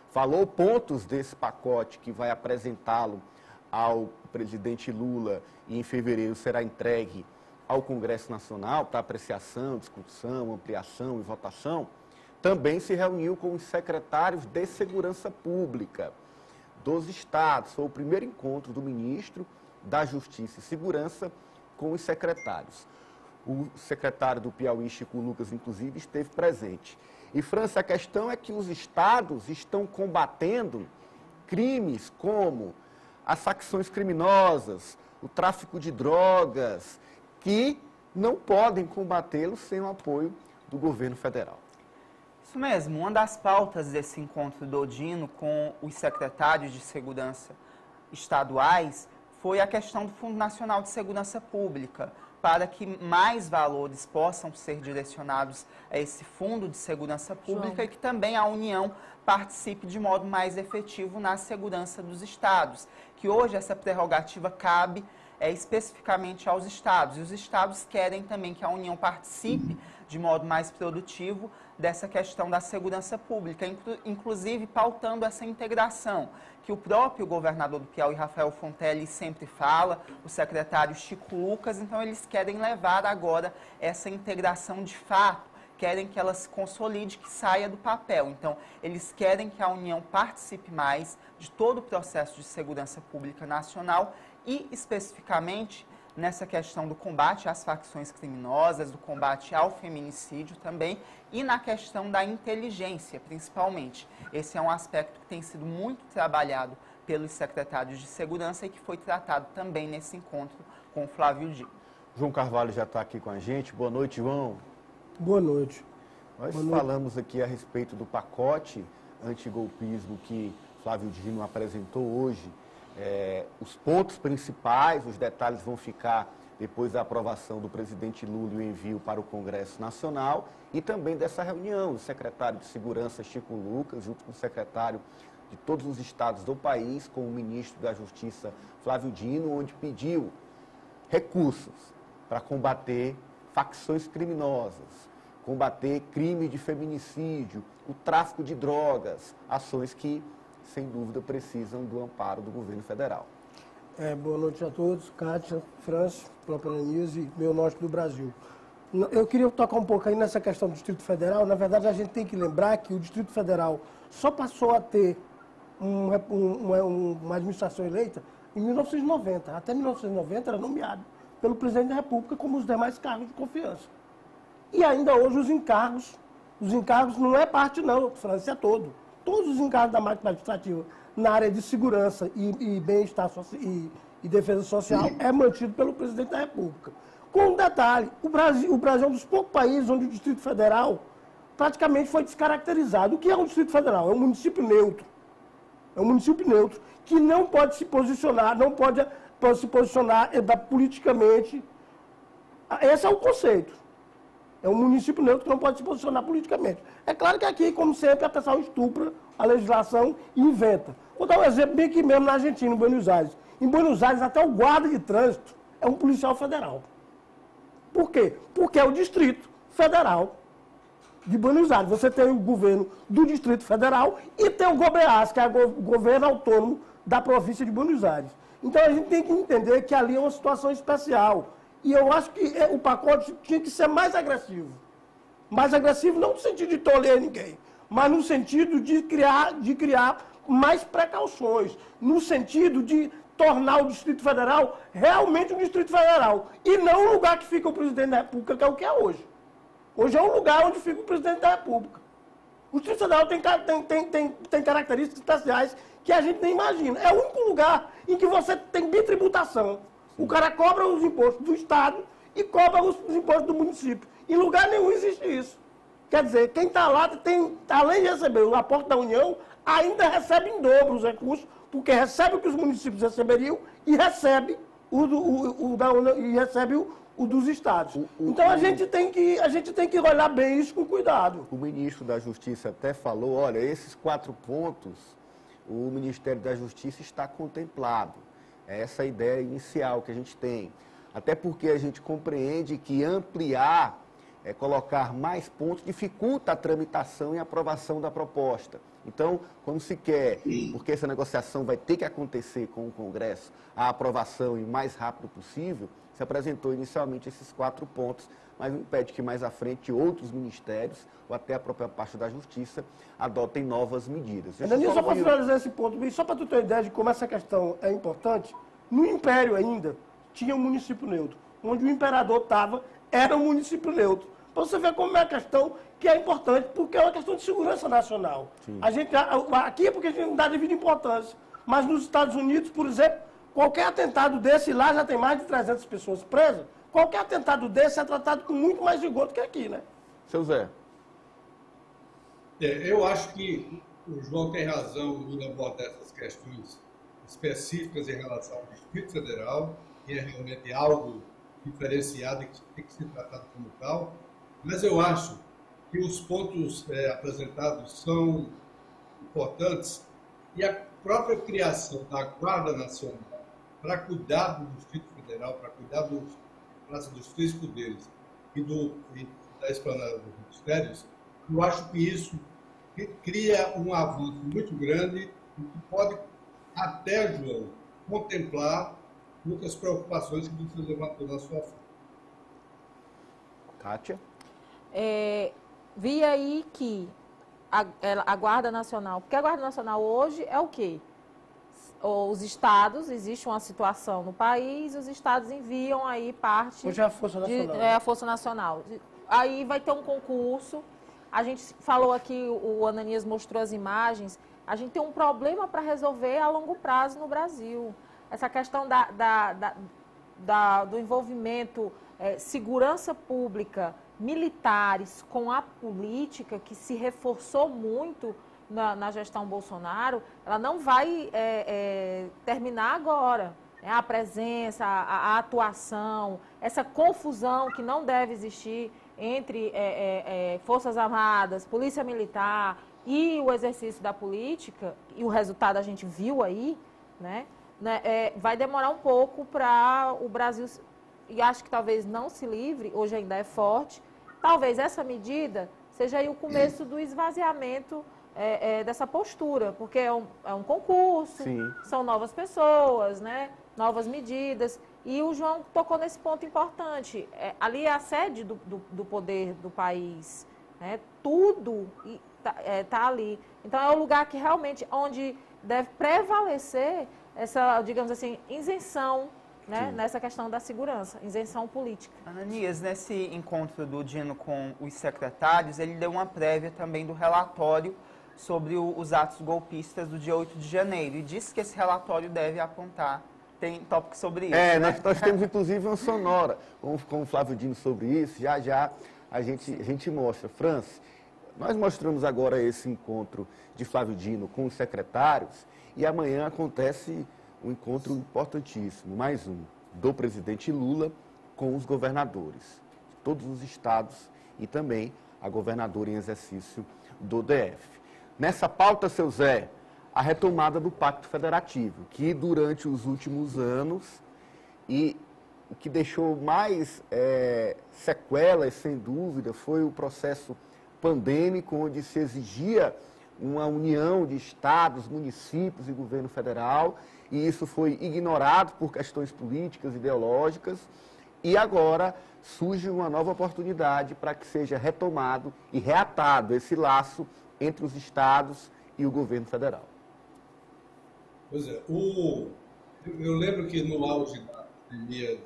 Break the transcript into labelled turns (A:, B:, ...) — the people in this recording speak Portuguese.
A: falou pontos desse pacote que vai apresentá-lo ao presidente Lula e em fevereiro será entregue ao Congresso Nacional para apreciação, discussão, ampliação e votação, também se reuniu com os secretários de Segurança Pública dos estados. Foi o primeiro encontro do ministro da Justiça e Segurança com os secretários. O secretário do Piauí, Chico Lucas, inclusive, esteve presente. E, França, a questão é que os estados estão combatendo crimes como as facções criminosas, o tráfico de drogas, que não podem combatê-los sem o apoio do governo federal.
B: Isso mesmo, uma das pautas desse encontro do Odino com os secretários de segurança estaduais foi a questão do Fundo Nacional de Segurança Pública, para que mais valores possam ser direcionados a esse Fundo de Segurança Pública e que também a União participe de modo mais efetivo na segurança dos estados, que hoje essa prerrogativa cabe especificamente aos estados, e os estados querem também que a União participe de modo mais produtivo dessa questão da segurança pública, inclusive pautando essa integração, que o próprio governador do Piauí, Rafael Fontelli, sempre fala, o secretário Chico Lucas, então eles querem levar agora essa integração de fato, querem que ela se consolide, que saia do papel. Então, eles querem que a União participe mais de todo o processo de segurança pública nacional e, especificamente, nessa questão do combate às facções criminosas, do combate ao feminicídio também e na questão da inteligência, principalmente. Esse é um aspecto que tem sido muito trabalhado pelos secretários de segurança e que foi tratado também nesse encontro com o Flávio Dino.
A: João Carvalho já está aqui com a gente. Boa noite, João.
C: Boa noite.
A: Nós falamos aqui a respeito do pacote antigolpismo que Flávio Dino apresentou hoje. Os pontos principais, os detalhes vão ficar depois da aprovação do presidente Lula e o envio para o Congresso Nacional e também dessa reunião, o secretário de Segurança, Chico Lucas, junto com o secretário de todos os estados do país, com o ministro da Justiça, Flávio Dino, onde pediu recursos para combater facções criminosas, combater crime de feminicídio, o tráfico de drogas, ações que, sem dúvida, precisam do amparo do governo federal.
C: Boa noite a todos, Kátia, França, própria News e meu norte do Brasil. Eu queria tocar um pouco aí nessa questão do Distrito Federal. Na verdade, a gente tem que lembrar que o Distrito Federal só passou a ter uma administração eleita em 1990. Até 1990 era nomeado pelo presidente da República como os demais cargos de confiança. E ainda hoje os encargos não é parte não, França, é todo. Todos os encargos da máquina administrativa na área de segurança e bem-estar e defesa social é mantido pelo presidente da República. Com um detalhe, o Brasil é um dos poucos países onde o Distrito Federal praticamente foi descaracterizado. O que é um Distrito Federal? É um município neutro. É um município neutro que não pode se posicionar, politicamente. Esse é o conceito. É um município neutro que não pode se posicionar politicamente. É claro que aqui, como sempre, a pessoa estupra a legislação e inventa. Vou dar um exemplo bem aqui mesmo na Argentina, em Buenos Aires. Em Buenos Aires, até o guarda de trânsito é um policial federal. Por quê? Porque é o Distrito Federal de Buenos Aires. Você tem o governo do Distrito Federal e tem o GOBEAS, que é o governo autônomo da província de Buenos Aires. Então, a gente tem que entender que ali é uma situação especial. E eu acho que o pacote tinha que ser mais agressivo. Mais agressivo não no sentido de toler ninguém, mas no sentido de criar mais precauções, no sentido de tornar o Distrito Federal realmente um Distrito Federal, e não um lugar que fica o presidente da República, que é o que é hoje. Hoje é um lugar onde fica o presidente da República. O Distrito Federal tem características especiais que a gente nem imagina. É o único lugar em que você tem bitributação. O cara cobra os impostos do Estado e cobra os impostos do município. Em lugar nenhum existe isso. Quer dizer, quem está lá, além de receber o aporte da União, ainda recebe em dobro os recursos, porque recebe o que os municípios receberiam e recebe o dos estados. Então a gente tem que olhar bem isso com cuidado.
A: O ministro da Justiça até falou, olha, esses 4 pontos, o Ministério da Justiça está contemplado. É essa a ideia inicial que a gente tem. Até porque a gente compreende que ampliar colocar mais pontos dificulta a tramitação e aprovação da proposta. Então, quando se quer, porque essa negociação vai ter que acontecer com o Congresso, a aprovação o mais rápido possível, se apresentou inicialmente esses 4 pontos, mas não impede que mais à frente outros ministérios, ou até a própria parte da Justiça, adotem novas medidas.
C: Só para finalizar esse ponto, só para tu ter uma ideia de como essa questão é importante, no Império ainda tinha um município neutro. Onde o imperador estava, era um município neutro. Para você ver como é a questão que é importante, porque é uma questão de segurança nacional. Sim. Aqui é porque a gente não dá devida importância. Mas nos Estados Unidos, por exemplo, qualquer atentado desse, lá já tem mais de 300 pessoas presas, qualquer atentado desse é tratado com muito mais rigor do que aqui, né?
A: Seu Zé.
D: Eu acho que o João tem razão em abordar essas questões específicas em relação ao Distrito Federal, que é realmente algo diferenciado e que tem que ser tratado como tal, mas eu acho que os pontos apresentados são importantes e a própria criação da Guarda Nacional para cuidar do Distrito Federal, para cuidar dos 3 poderes e da esplanada dos ministérios, eu acho que isso cria um avanço muito grande e que pode até, João, contemplar muitas preocupações que você levantou na sua fala.
A: Kátia?
E: Vi aí que a Guarda Nacional, porque a Guarda Nacional hoje é o quê? Os estados, existe uma situação no país, os estados enviam aí parte...
C: Hoje é a Força Nacional.
E: É a Força Nacional. Aí vai ter um concurso, a gente falou aqui, o Ananias mostrou as imagens, a gente tem um problema para resolver a longo prazo no Brasil. Essa questão do envolvimento, segurança pública, militares com a política, que se reforçou muito na gestão Bolsonaro, ela não vai terminar agora. A presença, a atuação, essa confusão que não deve existir entre Forças Armadas, Polícia Militar e o exercício da política, e o resultado a gente viu aí, né? Vai demorar um pouco para o Brasil, e acho que talvez não se livre, hoje ainda é forte, talvez essa medida seja aí o começo do esvaziamento dessa postura, porque é um concurso, sim, são novas pessoas, né? Novas medidas, e o João tocou nesse ponto importante, ali é a sede do poder do país, né? Tudo está ali, então é o lugar que realmente, onde deve prevalecer essa, digamos assim, isenção, né, nessa questão da segurança, isenção política.
B: Ananias, nesse encontro do Dino com os secretários, ele deu uma prévia também do relatório sobre os atos golpistas do dia 8 de janeiro e disse que esse relatório deve apontar, tem tópico sobre isso.
A: Né? Nós temos inclusive uma sonora com o Flávio Dino sobre isso, já a gente mostra. Franci, nós mostramos agora esse encontro de Flávio Dino com os secretários e amanhã acontece um encontro importantíssimo, mais um, do presidente Lula com os governadores de todos os estados e também a governadora em exercício do DF. Nessa pauta, seu Zé, a retomada do Pacto Federativo, que durante os últimos anos, e o que deixou mais sequelas, sem dúvida, foi o processo pandêmico, onde se exigia uma união de estados, municípios e governo federal, e isso foi ignorado por questões políticas, ideológicas, e agora surge uma nova oportunidade para que seja retomado e reatado esse laço entre os estados e o governo federal.
D: Pois é, eu lembro que no auge da pandemia